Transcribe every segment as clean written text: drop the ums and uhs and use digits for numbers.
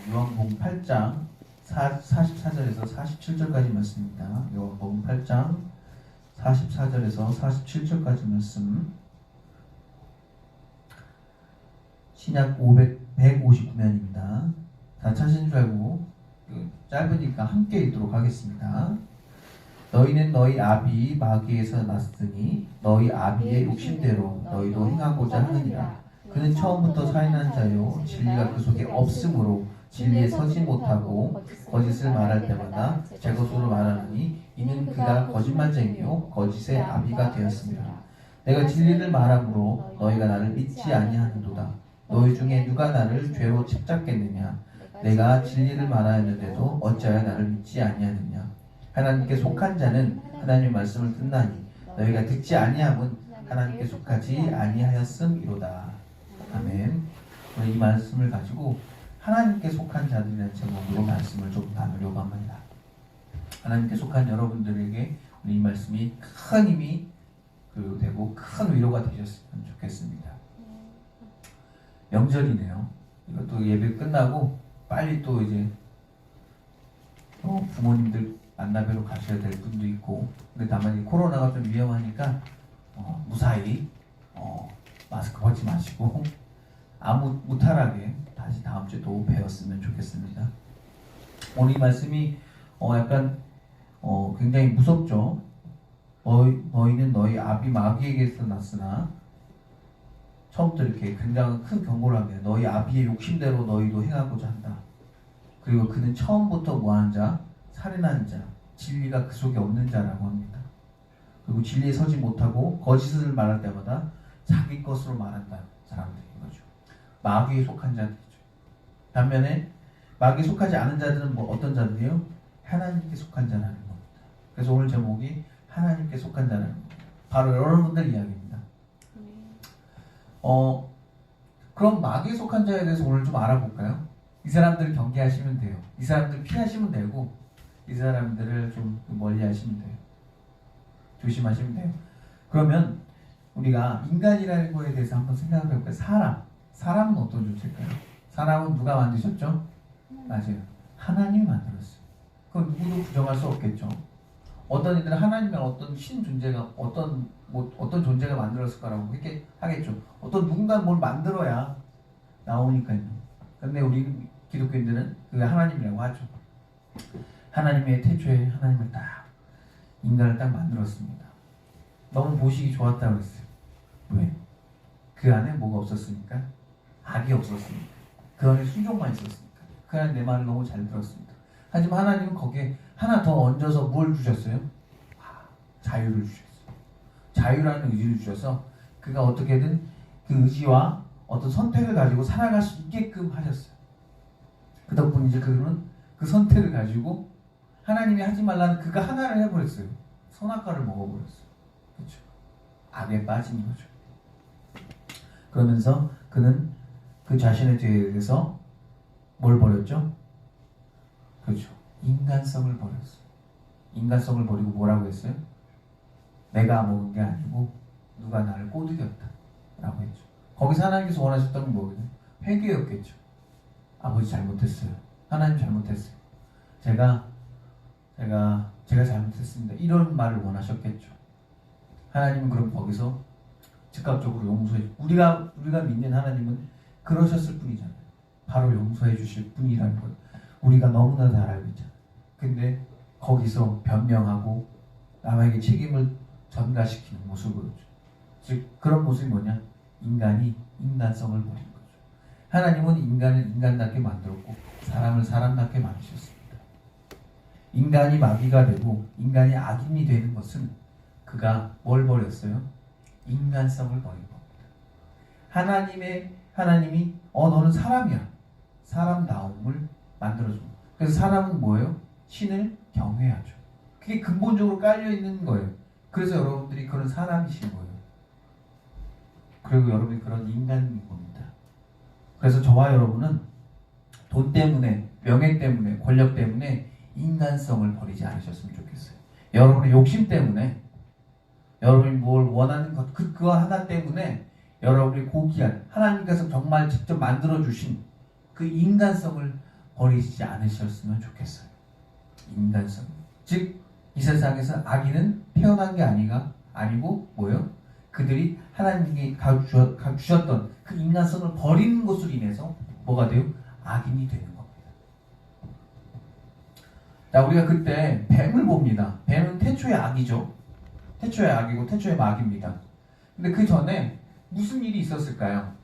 요한복음 8장 44절에서 47절까지 말씀입니다. 요한복음 8장 44절에서 47절까지 말씀. 신약 159면입니다. 다 찾으신 줄 알고 짧으니까 함께 읽도록 하겠습니다. 너희는 너희 아비 마귀에서 났으니 너희 아비의 욕심대로 너희도 행하고자 하느니라. 그는 처음부터 살인한 자요 진리가 그 속에 없으므로 진리에 서지 못하고 거짓을 말할 때마다 제 것으로 말하느니 이는 그가 거짓말쟁이요 거짓의 아비가 되었습니다. 내가 진리를 말함으로 너희가 나를 믿지 아니하는도다. 너희 중에 누가 나를 죄로 책잡겠느냐? 내가 진리를 말하였는데도 어찌하여 나를 믿지 아니하느냐? 하나님께 속한 자는 하나님의 말씀을 듣나니 너희가 듣지 아니함은 하나님께 속하지 아니하였음이로다. 아멘. 오늘 이 말씀을 가지고 하나님께 속한 자들이라는 제목으로 말씀을 좀 나누려고 합니다. 하나님께 속한 여러분들에게 이 말씀이 큰 힘이 되고 큰 위로가 되셨으면 좋겠습니다. 명절이네요. 이것도 예배 끝나고 빨리 또 이제 부모님들 만나뵈러 가셔야 될 분도 있고, 근데 다만 코로나가 좀 위험하니까 무사히 마스크 벗지 마시고 무탈하게 다시 다음 주에 또 뵈었으면 좋겠습니다. 오늘 이 말씀이 약간 굉장히 무섭죠. 너희는 너희 아비 마귀에게서 났으나, 처음부터 이렇게 굉장히 큰 경고를 합니다. 너희 아비의 욕심대로 너희도 행하고자 한다. 그리고 그는 처음부터 뭐하는 자, 살인하는 자, 진리가 그 속에 없는 자라고 합니다. 그리고 진리에 서지 못하고 거짓을 말할 때마다 자기 것으로 말한다 사람들인 거죠. 마귀에 속한 자들이죠. 반면에 마귀에 속하지 않은 자들은 어떤 자들이요? 하나님께 속한 자라는 겁니다. 그래서 오늘 제목이 하나님께 속한 자라는 겁니다. 바로 여러분들 이야기입니다. 그럼 마귀에 속한 자에 대해서 오늘 좀 알아볼까요? 이 사람들을 경계하시면 돼요. 이 사람들 피하시면 되고, 이 사람들을 좀 멀리 하시면 돼요. 조심하시면 돼요. 그러면 우리가 인간이라는 거에 대해서 한번 생각을 해볼까요? 사람은 어떤 존재일까요? 사람은 누가 만드셨죠? 맞아요. 하나님이 만들었어요. 그건 누구도 부정할 수 없겠죠. 어떤 이들은 하나님이랑 어떤 신 존재가 어떤 존재가 만들었을까라고 이렇게 하겠죠. 어떤 누군가 뭘 만들어야 나오니까요. 근데 우리 기독교인들은 그게 하나님이라고 하죠. 하나님의 태초에 하나님을 인간을 딱 만들었습니다. 너무 보시기 좋았다고 했어요. 왜? 그 안에 뭐가 없었으니까? 악이 없었으니까. 그 안에 순종만 있었으니까. 그 안에 내 말을 너무 잘 들었습니다. 하지만 하나님은 거기에 하나 더 얹어서 뭘 주셨어요? 자유를 주셨어요. 자유라는 의지를 주셔서 그가 어떻게든 그 의지와 어떤 선택을 가지고 살아갈 수 있게끔 하셨어요. 그 덕분에 그는 그 선택을 가지고 하나님이 하지 말라는 그가 하나를 해버렸어요. 선악과를 먹어버렸어요. 그렇죠? 악에 빠진 거죠. 그러면서 그는 그 자신의 죄에 대해서 뭘 버렸죠? 그렇죠. 인간성을 버렸어요. 인간성을 버리고 뭐라고 했어요? 내가 먹은 게 아니고 누가 나를 꼬드겼다 라고 했죠. 거기서 하나님께서 원하셨던 건 뭐예요? 회개였겠죠. 아버지 잘못했어요. 하나님 잘못했어요. 제가 잘못했습니다. 이런 말을 원하셨겠죠. 하나님은 그럼 거기서 즉각적으로 용서해 우리가 믿는 하나님은 그러셨을 뿐이잖아요. 바로 용서해 주실 분이라는 것 우리가 너무나 잘 알고 있잖아요. 근데 거기서 변명하고 남에게 책임을 전가시키는 모습으로, 즉 그런 모습이 뭐냐? 인간이 인간성을 버린 거죠. 하나님은 인간을 인간답게 만들었고 사람을 사람답게 만드셨습니다. 인간이 마귀가 되고 인간이 악인이 되는 것은 그가 뭘 버렸어요? 인간성을 버린 겁니다. 하나님이 너는 사람이야. 사람다움을 만들어줍니다. 그래서 사람은 뭐예요? 신을 경외하죠. 그게 근본적으로 깔려있는 거예요. 그래서 여러분들이 그런 사람이신 거예요. 그리고 여러분이 그런 인간인 겁니다. 그래서 저와 여러분은 돈 때문에, 명예 때문에, 권력 때문에 인간성을 버리지 않으셨으면 좋겠어요. 여러분의 욕심 때문에, 여러분이 뭘 원하는 것, 그거 하나 때문에 여러분이 고귀한 하나님께서 정말 직접 만들어주신 그 인간성을 버리지 않으셨으면 좋겠어요. 인간성. 즉, 이 세상에서 악인은 태어난 게 아니고 뭐예요? 그들이 하나님이 주셨던 그 인간성을 버리는 것으로 인해서 뭐가 돼요? 악인이 되는 겁니다. 자, 우리가 그때 뱀을 봅니다. 뱀은 태초의 악이죠. 태초의 악이고 태초의 마귀입니다. 근데 그 전에 무슨 일이 있었을까요?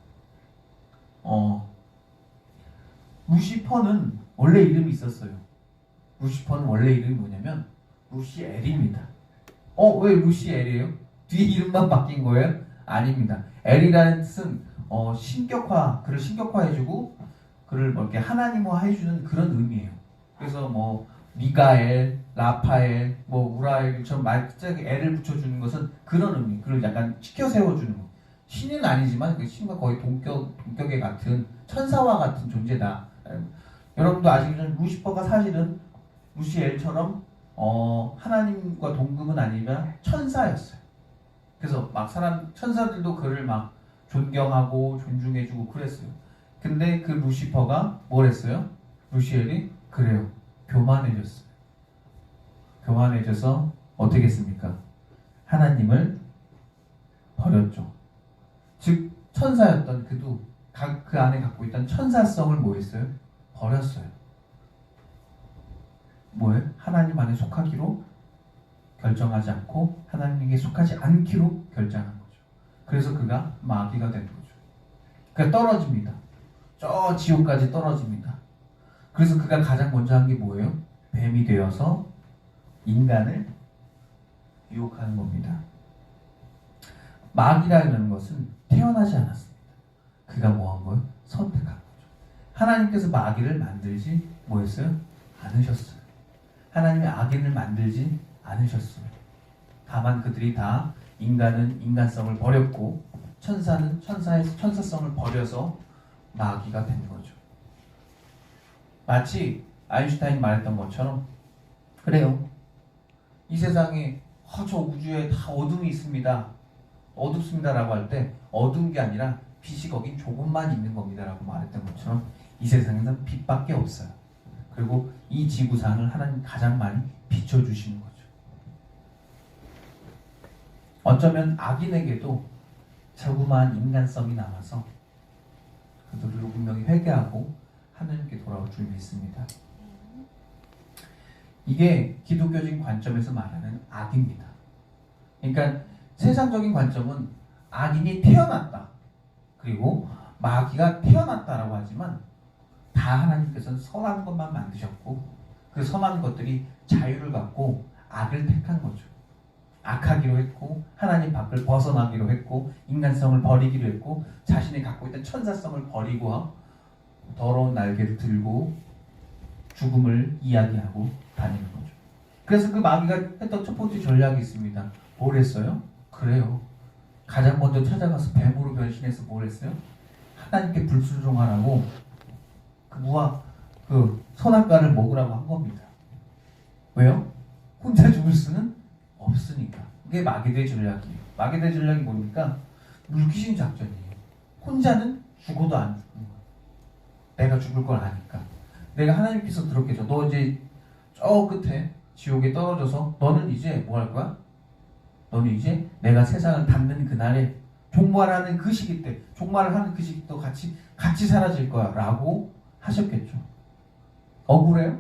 루시퍼는 원래 이름이 있었어요. 루시퍼는 원래 이름이 뭐냐면 루시엘입니다. 왜 루시엘이에요? 뒤에 이름만 바뀐 거예요? 아닙니다. 엘이라는 뜻은 그를 신격화해주고 그를 뭐 이렇게 하나님화해주는 그런 의미예요. 그래서 뭐 미가엘, 라파엘, 뭐 우라엘처럼 말짝에 엘을 붙여주는 것은 그런 의미. 그를 약간 치켜 세워주는 거. 신은 아니지만 그 신과 거의 동격에 같은 천사와 같은 존재다. 여러분도 아시겠지만 루시퍼가 사실은 루시엘처럼 하나님과 동급은 아니면 천사였어요. 그래서 막 천사들도 그를 막 존경하고 존중해주고 그랬어요. 근데 그 루시퍼가 뭘 했어요? 루시엘이 그래요. 교만해졌어요. 교만해져서 어떻게 했습니까? 하나님을 버렸죠. 즉 천사였던 그도 그 안에 갖고 있던 천사성을 뭐 했어요? 버렸어요. 뭐예요? 하나님 안에 속하기로 결정하지 않고 하나님에게 속하지 않기로 결정한 거죠. 그래서 그가 마귀가 된 거죠. 그러니까 떨어집니다. 저 지옥까지 떨어집니다. 그래서 그가 가장 먼저 한 게 뭐예요? 뱀이 되어서 인간을 유혹하는 겁니다. 마귀라는 것은 태어나지 않았습니다. 그가 뭐 한 거예요? 선택한 거죠. 하나님께서 마귀를 만들지 뭐 했어요? 않으셨어요. 하나님이 악인을 만들지 않으셨어요. 다만 그들이 다 인간은 인간성을 버렸고 천사는 천사성을 버려서 마귀가 된 거죠. 마치 아인슈타인이 말했던 것처럼 그래요. 이 세상에 저 우주에 다 어둠이 있습니다. 어둡습니다 라고 할 때 어두운 게 아니라 빛이 거긴 조금만 있는 겁니다 라고 말했던 것처럼 이 세상에는 빛밖에 없어요. 그리고 이 지구상을 하나님 가장 많이 비춰주시는 거죠. 어쩌면 악인에게도 조그마한 인간성이 남아서 그들을 분명히 회개하고 하나님께 돌아올 줄 믿습니다. 이게 기독교적인 관점에서 말하는 악입니다. 그러니까 세상적인 관점은 악인이 태어났다. 그리고 마귀가 태어났다라고 하지만 다 하나님께서는 선한 것만 만드셨고 그 선한 것들이 자유를 갖고 악을 택한 거죠. 악하기로 했고 하나님 밖을 벗어나기로 했고 인간성을 버리기로 했고 자신이 갖고 있던 천사성을 버리고 더러운 날개를 들고 죽음을 이야기하고 다니는 거죠. 그래서 그 마귀가 했던 첫 번째 전략이 있습니다. 뭘 했어요? 그래요. 가장 먼저 찾아가서 뱀으로 변신해서 뭘 했어요? 하나님께 불순종하라고 그 선악과를 먹으라고 한 겁니다. 왜요? 혼자 죽을 수는 없으니까. 그게 마귀의 전략이에요. 마귀의 전략이 뭡니까? 물귀신 작전이에요. 혼자는 죽어도 안 죽는 거예요. 내가 죽을 걸 아니까. 내가 하나님께서 그렇게 너 이제 저 끝에 지옥에 떨어져서 너는 이제 뭐 할 거야? 너는 이제 내가 세상을 닫는 그날에 종말하는 그 시기 때 종말을 하는 그 시기 또 같이 사라질 거야 라고 하셨겠죠. 억울해요?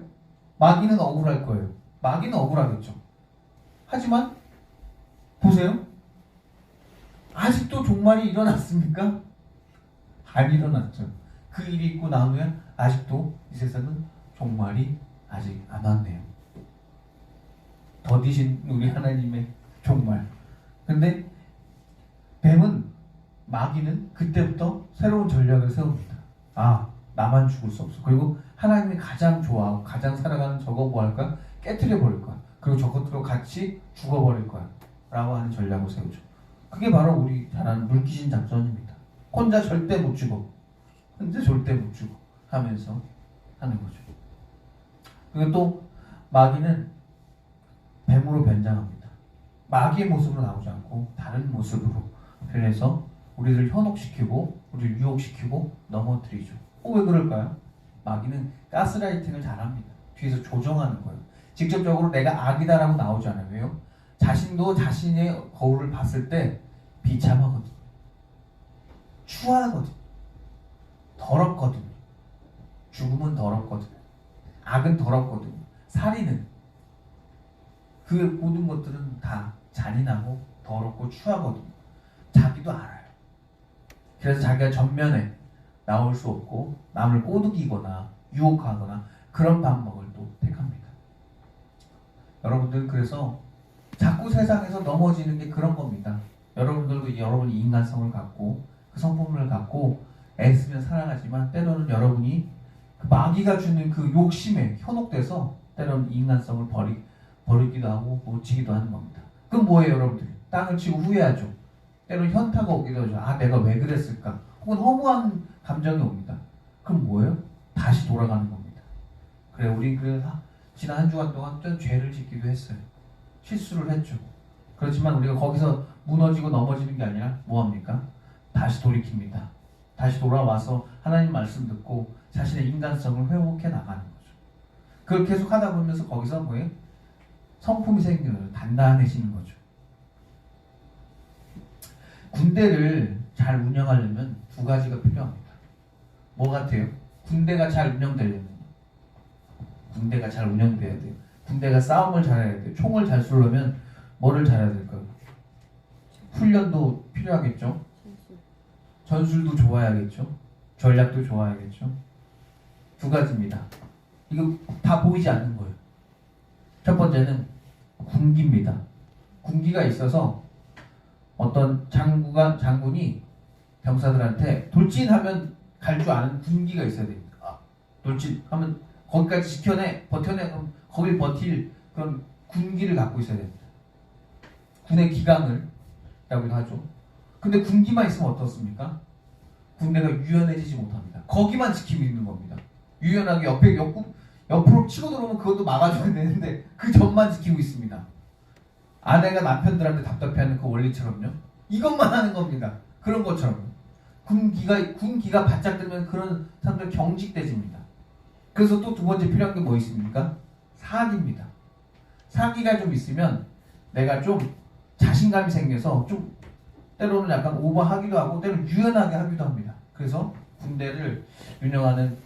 마귀는 억울할 거예요. 마귀는 억울하겠죠. 하지만 보세요. 아직도 종말이 일어났습니까? 안 일어났죠. 그 일이 있고 난 후에 아직도 이 세상은 종말이 아직 안 왔네요. 더디신 우리 하나님의 종말. 근데 뱀은 마귀는 그때부터 새로운 전략을 세웁니다. 나만 죽을 수 없어. 그리고 하나님이 가장 좋아하고 가장 사랑하는 저거 뭐 할까? 깨트려 버릴 거야. 그리고 저것들로 같이 죽어버릴 거야. 라고 하는 전략을 세우죠. 그게 바로 우리 잘 아는 물귀신 작전입니다. 혼자 절대 못 죽어. 혼자 절대 못 죽어. 하면서 하는 거죠. 그리고 또 마귀는 뱀으로 변장합니다. 마귀의 모습으로 나오지 않고 다른 모습으로 변해서 우리를 현혹시키고 우리를 유혹시키고 넘어뜨리죠. 왜 그럴까요? 마귀는 가스라이팅을 잘합니다. 뒤에서 조정하는 거예요. 직접적으로 내가 악이다라고 나오잖아요. 왜요? 자신도 자신의 거울을 봤을 때 비참하거든. 추하거든. 더럽거든. 죽음은 더럽거든. 악은 더럽거든. 살인은 그 모든 것들은 다 잔인하고 더럽고 추하거든. 자기도 알아요. 그래서 자기가 전면에 나올 수 없고 남을 꼬드기거나 유혹하거나 그런 방법을 또 택합니다. 여러분들 그래서 자꾸 세상에서 넘어지는 게 그런 겁니다. 여러분들도 여러분이 인간성을 갖고 그 성품을 갖고 애쓰며 살아가지만 때로는 여러분이 그 마귀가 주는 그 욕심에 현혹돼서 때로는 인간성을 버리기도 하고 놓치기도 하는 겁니다. 그럼 뭐예요, 여러분들이? 땅을 치고 후회하죠. 때로는 현타가 오기도 하죠. 아, 내가 왜 그랬을까? 혹은 허무한 감정이 옵니다. 그럼 뭐예요? 다시 돌아가는 겁니다. 그래, 우리 지난 한 주간 동안 좀 죄를 짓기도 했어요. 실수를 했죠. 그렇지만 우리가 거기서 무너지고 넘어지는 게 아니라 뭐합니까? 다시 돌이킵니다. 다시 돌아와서 하나님 말씀 듣고 자신의 인간성을 회복해 나가는 거죠. 그걸 계속 하다 보면서 거기서 뭐예요? 성품이 생기는 거죠. 단단해지는 거죠. 군대를 잘 운영하려면 두 가지가 필요합니다. 뭐 같아요? 군대가 잘 운영되려면 군대가 잘 운영돼야 돼요. 군대가 싸움을 잘해야 돼요. 총을 잘 쏘려면 뭐를 잘해야 될까요? 훈련도 필요하겠죠. 전술도 좋아야겠죠. 전략도 좋아야겠죠. 두 가지입니다. 이거 다 보이지 않는 거예요. 첫 번째는 군기입니다. 군기가 있어서 어떤 장군이 병사들한테 돌진하면 갈 줄 아는 군기가 있어야 됩니다. 돌진하면 거기까지 버텨내, 그럼 거길 버틸 그런 군기를 갖고 있어야 됩니다. 군의 기강을 라고도 하죠. 근데 군기만 있으면 어떻습니까? 군대가 유연해지지 못합니다. 거기만 지키고 있는 겁니다. 유연하게 옆으로 치고 들어오면 그것도 막아줘야 되는데 그 점만 지키고 있습니다. 아내가 남편들한테 답답해하는 그 원리처럼요. 이것만 하는 겁니다. 그런 것처럼. 군기가 바짝 들면 그런 사람들 경직돼집니다. 그래서 또 두 번째 필요한 게 뭐 있습니까? 사기입니다. 사기가 좀 있으면 내가 좀 자신감이 생겨서 좀 때로는 약간 오버하기도 하고 때로는 유연하게 하기도 합니다. 그래서 군대를 운영하는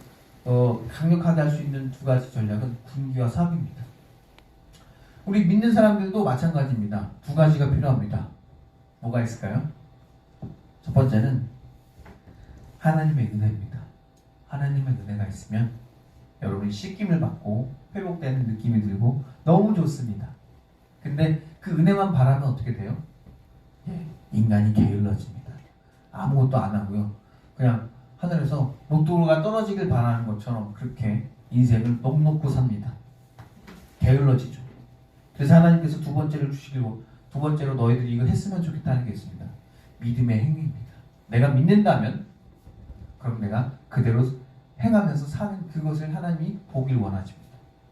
강력하게 할 수 있는 두 가지 전략은 군기와 사기입니다. 우리 믿는 사람들도 마찬가지입니다. 두 가지가 필요합니다. 뭐가 있을까요? 첫 번째는 하나님의 은혜입니다. 하나님의 은혜가 있으면 여러분이 씻김을 받고 회복되는 느낌이 들고 너무 좋습니다. 근데 그 은혜만 바라면 어떻게 돼요? 인간이 게을러집니다. 아무것도 안 하고요. 그냥 하늘에서 로또가 떨어지길 바라는 것처럼 그렇게 인생을 넋놓고 삽니다. 게을러지죠. 그래서 하나님께서 두 번째로 너희들이 이걸 했으면 좋겠다는 게 있습니다. 믿음의 행위입니다. 내가 믿는다면 그럼 내가 그대로 행하면서 사는 그것을 하나님이 보길 원하십니다.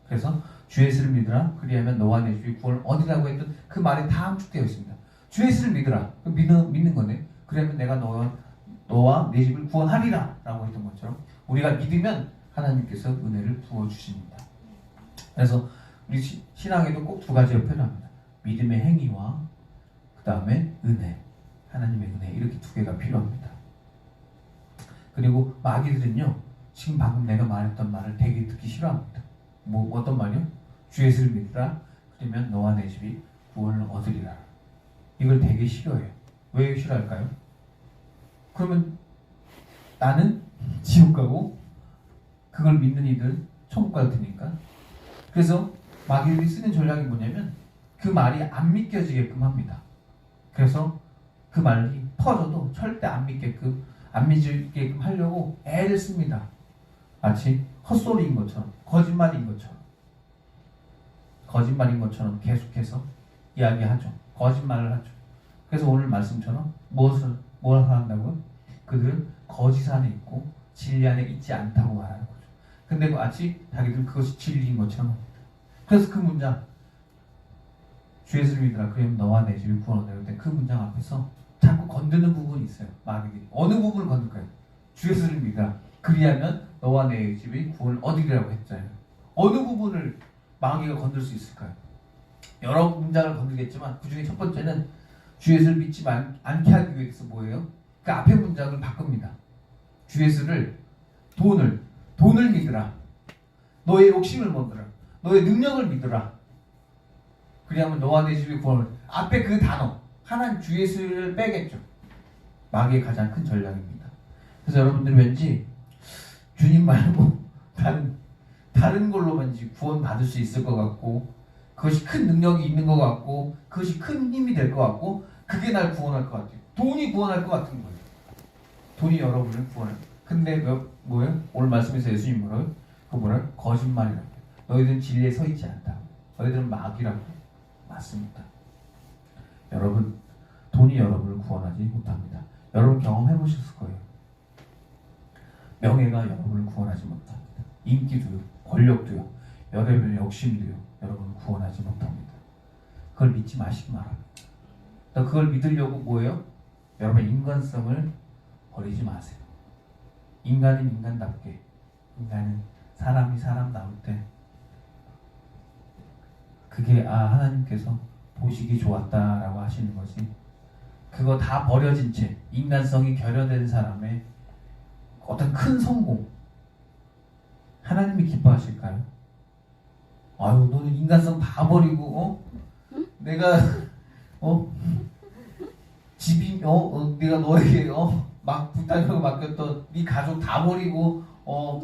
그래서 주 예수를 믿으라 그리하면 너와 내 집이 구원을 얻으라고 했던 그 말이 다 함축되어 있습니다. 주 예수를 믿으라. 믿는 거네. 그러면 내가 너와 내 집을 구원하리라 라고 했던 것처럼 우리가 믿으면 하나님께서 은혜를 부어주십니다. 그래서 우리 신앙에도 꼭 두 가지가 필요합니다. 믿음의 행위와 그 다음에 은혜, 하나님의 은혜, 이렇게 두 개가 필요합니다. 그리고 마귀들은요, 지금 방금 내가 말했던 말을 되게 듣기 싫어합니다. 어떤 말이요? 주 예수를 믿으라 그러면 너와 내 집이 구원을 얻으리라. 이걸 되게 싫어해요. 왜 싫어할까요? 그러면 나는 지옥 가고 그걸 믿는 이들 천국 갈 테니까. 그래서 마귀들이 쓰는 전략이 뭐냐면 그 말이 안 믿겨지게끔 합니다. 그래서 그 말이 퍼져도 절대 안 믿게끔 하려고 애를 씁니다. 마치 헛소리인 것처럼, 거짓말인 것처럼 계속해서 이야기하죠. 거짓말을 하죠. 그래서 오늘 말씀처럼 뭘 한다고요? 그들은 거짓 안에 있고 진리 안에 있지 않다고 말하는 거죠. 근데 마치 자기들 그것이 진리인 것처럼 합니다. 그래서 그 문장, 주 예수를 믿으라 그러면 너와 내 집이 구원 얻으라 때 그 문장 앞에서 자꾸 건드는 부분이 있어요. 마귀들이. 어느 부분을 건들까요? 주 예수를 믿으라 그리하면 너와 내 집이 구원을 얻으리라고 했잖아요. 어느 부분을 마귀가 건들 수 있을까요? 여러 문장을 건들겠지만 그 중에 첫 번째는 주 예수를 믿지 않게 하기 위해서 뭐예요? 그 앞에 문장을 바꿉니다. 주 예수를 돈을 믿으라. 너의 욕심을 먹으라. 너의 능력을 믿으라. 그리하면 너와 내 집이 구원을. 앞에 그 단어 하나님 주 예수를 빼겠죠. 마귀의 가장 큰 전략입니다. 그래서 여러분들 왠지 주님 말고 다른 걸로만 구원 받을 수 있을 것 같고, 그것이 큰 능력이 있는 것 같고, 그것이 큰 힘이 될 것 같고, 그게 날 구원할 것 같아요. 돈이 구원할 것 같은 거예요. 돈이 여러분을 구원해요. 근데 뭐예요? 오늘 말씀에서 예수님 뭐라고요? 그거 뭐라고요? 거짓말이라고. 너희들은 진리에 서 있지 않다. 너희들은 마귀라고. 맞습니다. 여러분, 돈이 여러분을 구원하지 못합니다. 여러분 경험해보셨을 거예요. 명예가 여러분을 구원하지 못합니다. 인기도요, 권력도요, 여러분의 욕심도요, 여러분을 구원하지 못합니다. 그걸 믿지 마시기 바랍니다. 그걸 믿으려고 뭐예요? 여러분의 인간성을 버리지 마세요. 인간은 인간답게, 인간은 사람이 사람다울 때 그게 하나님께서 보시기 좋았다라고 하시는 것이, 그거 다 버려진 채 인간성이 결여된 사람의 어떤 큰 성공, 하나님이 기뻐하실까요? 아유, 너는 인간성 다 버리고 내가 집이 내가 너에게 막 부탁하고 맡겼던 네 가족 다 버리고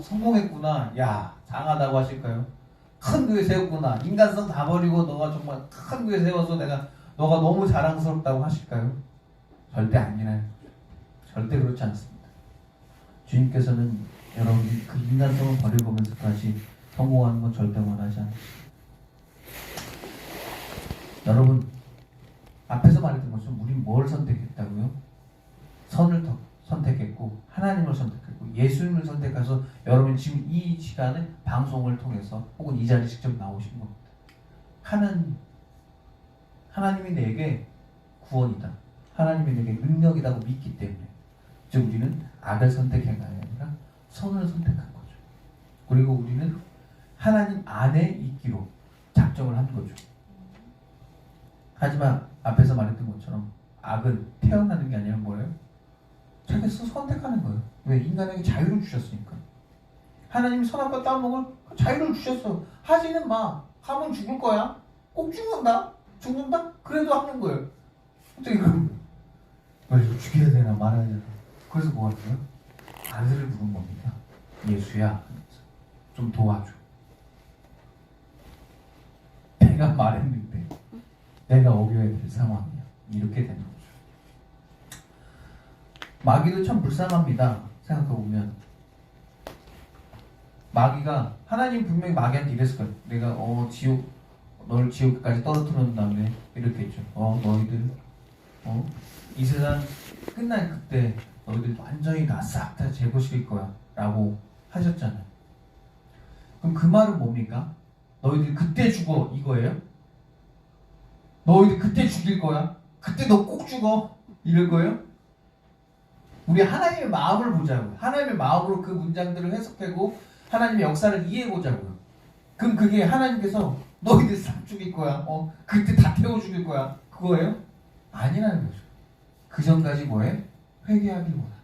성공했구나. 야, 장하다고 하실까요? 큰 교회 세웠구나. 인간성 다 버리고 너가 정말 큰 교회 세워서 너가 너무 자랑스럽다고 하실까요? 절대 아니라는 거죠. 절대 그렇지 않습니다. 주님께서는 여러분이 그 인간성을 버려보면서 다시 성공하는 건 절대 원하지 않습니다. 여러분, 앞에서 말했던 것처럼 우린 뭘 선택했다고요? 선을 선택했고, 하나님을 선택했고, 예수님을 선택해서 여러분 지금 이 시간에 방송을 통해서 혹은 이 자리에 직접 나오신 겁니다. 하나님이 내게 구원이다, 하나님이 내게 능력이라고 믿기 때문에, 즉 우리는 악을 선택한 게 아니라 선을 선택한 거죠. 그리고 우리는 하나님 안에 있기로 작정을 한 거죠. 하지만 앞에서 말했던 것처럼 악은 태어나는 게 아니라 뭐예요? 자기가 선택하는 거예요. 왜? 인간에게 자유를 주셨으니까. 하나님이 선악과 따먹을 자유를 주셨어. 하지는 마. 하면 죽을 거야. 꼭 죽는다. 그래도 하는 거예요. 어떻게 그럼 이거 죽여야 되나 말아야 되나. 그래서 뭐 하는 거예요? 아들을 부른 겁니다. 예수야, 좀 도와줘. 내가 말했는데 내가 어겨야 될 상황이야. 이렇게 되는 거죠. 마귀도 참 불쌍합니다. 생각해보면 마귀가, 하나님 분명히 마귀한테 이랬을 거예요. 내가 너를 지옥까지 떨어뜨려 놓은 다음에 이렇게 했죠. 너희들 이 세상 끝날 그때 너희들 완전히 다 싹 다 제거시킬 거야 라고 하셨잖아요. 그럼 그 말은 뭡니까? 너희들 그때 죽어 이거예요? 너희들 그때 죽일 거야? 그때 너 꼭 죽어? 이럴 거예요? 우리 하나님의 마음을 보자고요. 하나님의 마음으로 그 문장들을 해석하고 하나님의 역사를 이해해보자고요. 그럼 그게 하나님께서 너희들 싹 죽일 거야, 그때 다 태워 죽일 거야, 그거예요? 아니라는 거죠. 그 전까지 뭐해? 회개하길 원한다.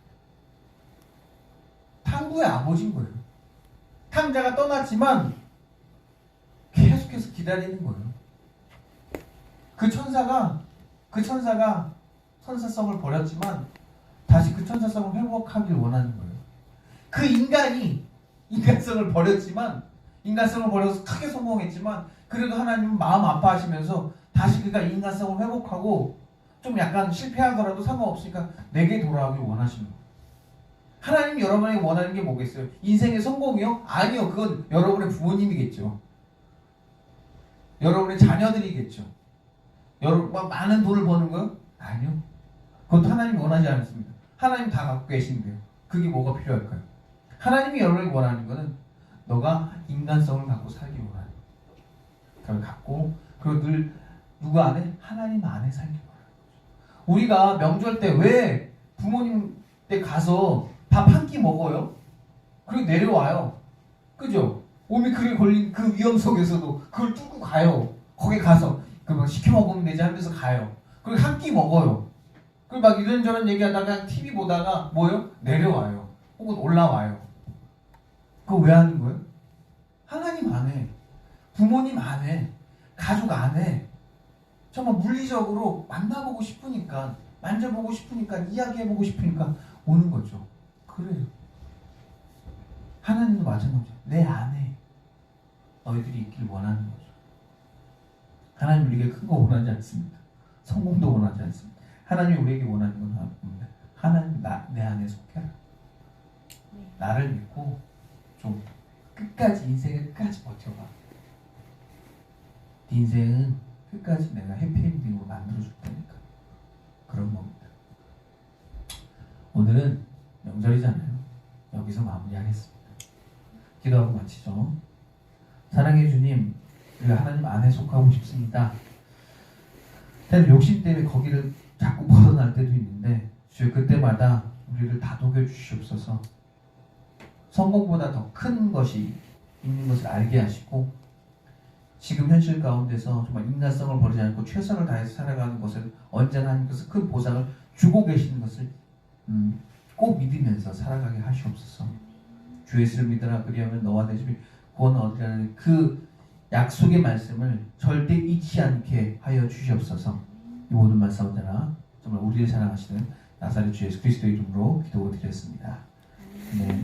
탕구의 아버지인 거예요. 탕자가 떠났지만 계속해서 기다리는 거예요. 그 천사가 천사성을 버렸지만 다시 그 천사성을 회복하길 원하는 거예요. 그 인간이 인간성을 버렸지만, 인간성을 버려서 크게 성공했지만, 그래도 하나님은 마음 아파하시면서 다시 그가 인간성을 회복하고 좀 약간 실패하더라도 상관없으니까 내게 돌아오길 원하시는 거예요. 하나님이 여러분에게 원하는 게 뭐겠어요? 인생의 성공이요? 아니요. 그건 여러분의 부모님이겠죠. 여러분의 자녀들이겠죠. 여러분 많은 돈을 버는 거요? 아니요. 그것도 하나님이 원하지 않습니다. 하나님 다 갖고 계신데요. 그게 뭐가 필요할까요? 하나님이 여러분에게 원하는 거는 너가 인간성을 갖고 살기 원하는 거예요. 그걸 갖고, 그리고 늘 누구 안에? 하나님 안에 살기 원하는 거죠. 우리가 명절 때 왜 부모님 때 가서 밥 한 끼 먹어요? 그리고 내려와요. 그죠? 오미크론에 걸린 그 위험 속에서도 그걸 뚫고 가요. 거기 가서 그뭐 시켜 먹으면 되지 하면서 가요. 그리고 한 끼 먹어요. 그리고 막 이런저런 얘기하다가 TV 보다가 뭐요? 내려와요. 혹은 올라와요. 그거 왜 하는 거예요? 하나님 안에, 부모님 안에, 가족 안에 정말 물리적으로 만나보고 싶으니까, 만져보고 싶으니까, 이야기해보고 싶으니까 오는 거죠. 그래요. 하나님도 마찬가지죠. 내 안에 너희들이 있길 원하는 거죠. 하나님 우리에게 큰 거 원하지 않습니다. 성공도 원하지 않습니다. 하나님이 우리에게 원하는 건 하나입니다. 하나님 내 안에 속해라. 나를 믿고 좀 끝까지 인생을 끝까지 버텨봐. 네 인생은 끝까지 내가 해피엔딩으로 만들어줄 테니까. 그런 겁니다. 오늘은 명절이잖아요. 여기서 마무리하겠습니다. 기도하고 마치죠. 사랑해 주님, 우리가 하나님 안에 속하고 싶습니다. 때로 욕심 때문에 거기를 자꾸 벗어날 때도 있는데 주여 그때마다 우리를 다독여 주시옵소서. 성공보다 더 큰 것이 있는 것을 알게 하시고 지금 현실 가운데서 정말 인간성을 버리지 않고 최선을 다해서 살아가는 것을 언제나 하나님께서 큰 보상을 주고 계시는 것을 꼭 믿으면서 살아가게 하시옵소서. 주 예수를 믿으라 그리하면 너와 내 집이 구원 얻으리라는 그 약속의 말씀을 절대 잊지 않게 하여 주시옵소서. 이 모든 말씀 언제나 정말 우리를 사랑하시는 나사렛 주 예수 그리스도의 이름으로 기도드렸습니다. 네.